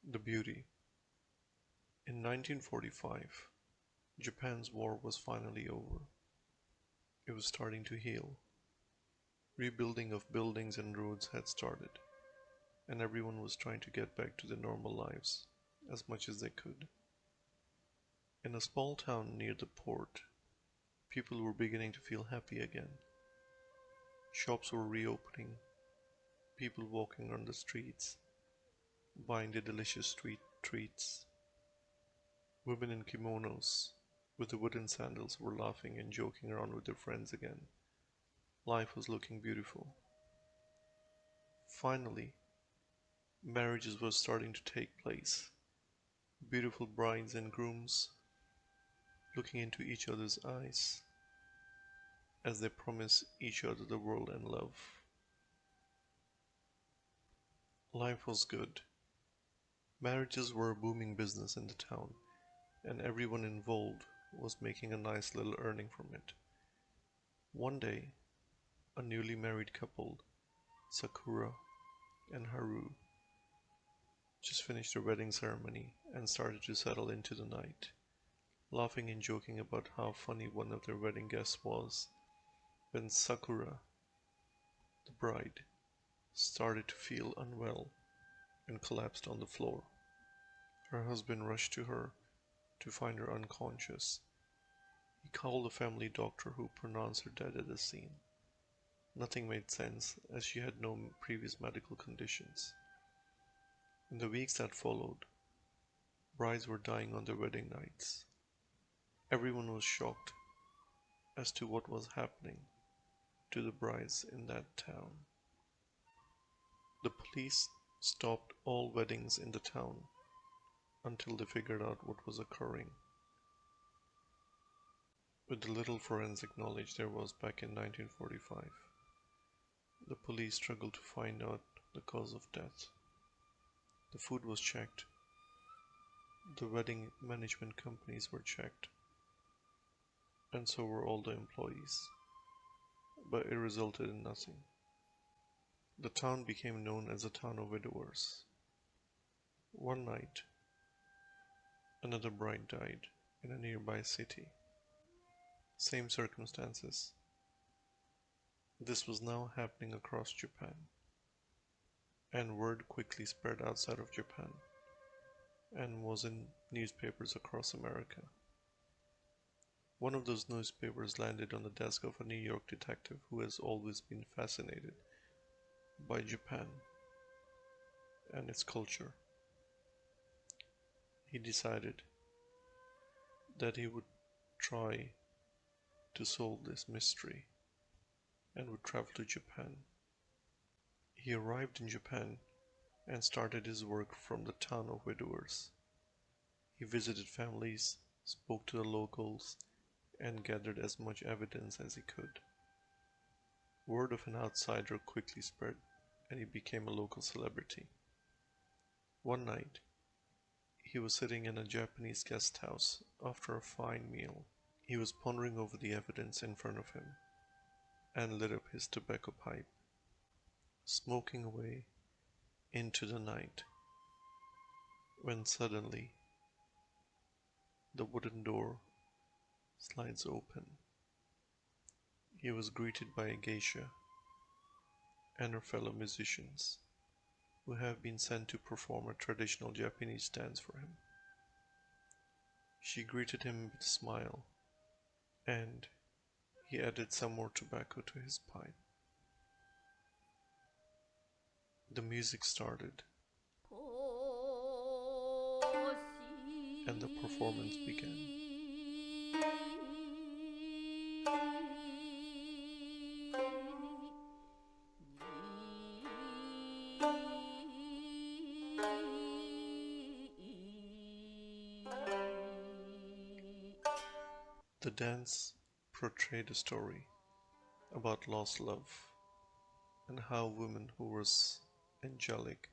The Beauty. In 1945, Japan's war was finally over. It was starting to heal. Rebuilding of buildings and roads had started, and everyone was trying to get back to their normal lives as much as they could. In a small town near the port, people were beginning to feel happy again. Shops were reopening, people walking on the streets, buying the delicious street treats. Women in kimonos with the wooden sandals were laughing and joking around with their friends again. Life was looking beautiful. Finally, marriages were starting to take place. Beautiful brides and grooms looking into each other's eyes as they promise each other the world and love. Life was good. Marriages were a booming business in the town, and everyone involved was making a nice little earning from it. One day, a newly married couple, Sakura and Haru, just finished their wedding ceremony and started to settle into the night, laughing and joking about how funny one of their wedding guests was, when Sakura, the bride, started to feel unwell and collapsed on the floor. Her husband rushed to her to find her unconscious. He called the family doctor who pronounced her dead at the scene. Nothing made sense as she had no previous medical conditions. In the weeks that followed, brides were dying on their wedding nights. Everyone was shocked as to what was happening to the brides in that town. The police stopped all weddings in the town until they figured out what was occurring. With the little forensic knowledge there was back in 1945, the police struggled to find out the cause of death. The food was checked. The wedding management companies were checked. And so were all the employees. But it resulted in nothing. The town became known as the town of widowers. One night, another bride died in a nearby city. Same circumstances. This was now happening across Japan, and word quickly spread outside of Japan and was in newspapers across America. One of those newspapers landed on the desk of a New York detective who has always been fascinated by Japan and its culture. He decided that he would try to solve this mystery and would travel to Japan. He arrived in Japan and started his work from the town of widowers. He visited families, spoke to the locals, and gathered as much evidence as he could. Word of an outsider quickly spread, and he became a local celebrity. One night, he was sitting in a Japanese guest house after a fine meal. He was pondering over the evidence in front of him and lit up his tobacco pipe, smoking away into the night, when suddenly the wooden door slides open. He was greeted by a geisha and her fellow musicians, who have been sent to perform a traditional Japanese dance for him. She greeted him with a smile, and he added some more tobacco to his pipe. The music started, and the performance began. The dance portrayed a story about lost love and how a woman who was angelic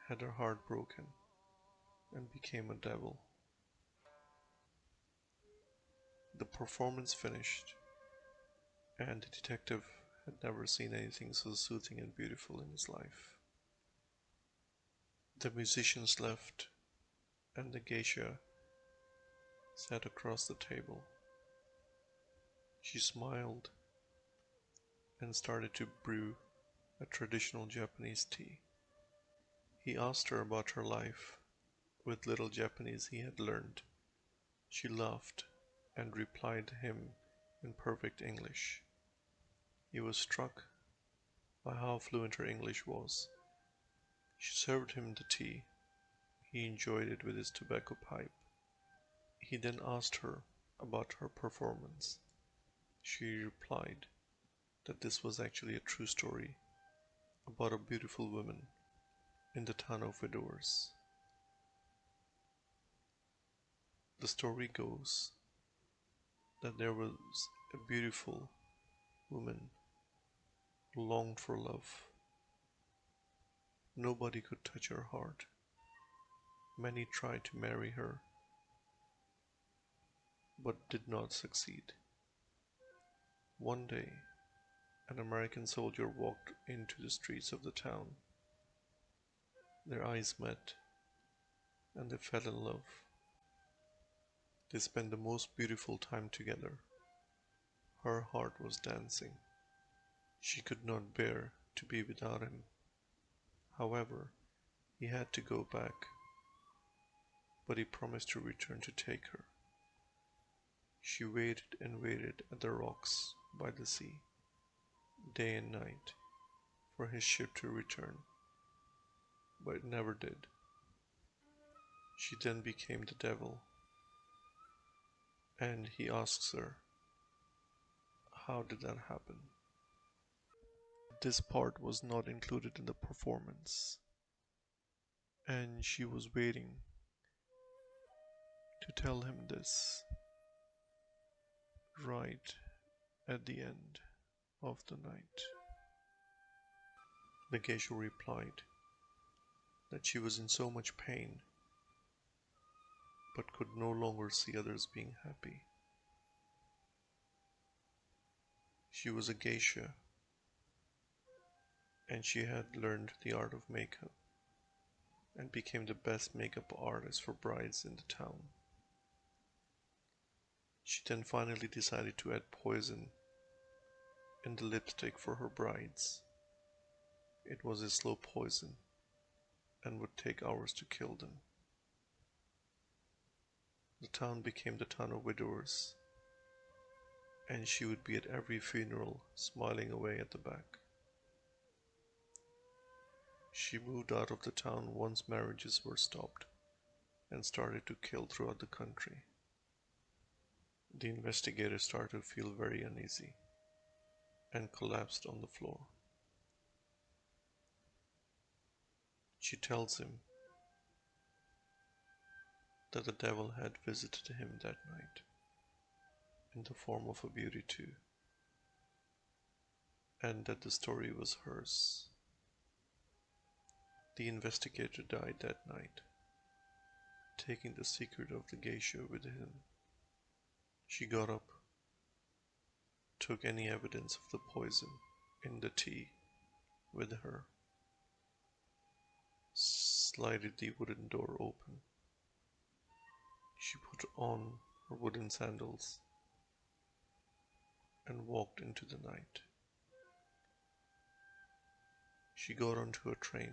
had her heart broken and became a devil. The performance finished, and the detective had never seen anything so soothing and beautiful in his life. The musicians left, and the geisha sat across the table. She smiled and started to brew a traditional Japanese tea. He asked her about her life with little Japanese he had learned. She laughed and replied to him in perfect English. He was struck by how fluent her English was. She served him the tea. He enjoyed it with his tobacco pipe. He then asked her about her performance. She replied that this was actually a true story about a beautiful woman in the town of Widowers. The story goes that there was a beautiful woman who longed for love. Nobody could touch her heart. Many tried to marry her, but did not succeed. One day, an American soldier walked into the streets of the town. Their eyes met, and they fell in love. They spent the most beautiful time together. Her heart was dancing. She could not bear to be without him. However, he had to go back, but he promised to return to take her. She waited and waited at the rocks by the sea, day and night, for his ship to return, but it never did. She then became the devil, and he asks her, how did that happen? This part was not included in the performance, and she was waiting to tell him this right at the end of the night. The geisha replied that she was in so much pain but could no longer see others being happy. She was a geisha, and she had learned the art of makeup and became the best makeup artist for brides in the town. She then finally decided to add poison in the lipstick for her brides. It was a slow poison and would take hours to kill them. The town became the town of widowers, and she would be at every funeral smiling away at the back. She moved out of the town once marriages were stopped and started to kill throughout the country. The investigator started to feel very uneasy and collapsed on the floor. She tells him that the devil had visited him that night in the form of a beauty too, and that the story was hers. The investigator died that night, taking the secret of the geisha with him. She got up, took any evidence of the poison in the tea with her, slided the wooden door open. She put on her wooden sandals and walked into the night. She got onto a train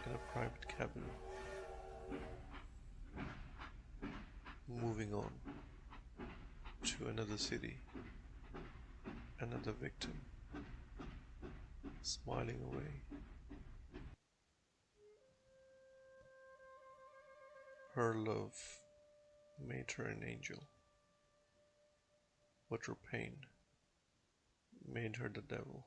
in a private cabin, moving on to another city, another victim, smiling away. Her love made her an angel, but her pain made her the devil.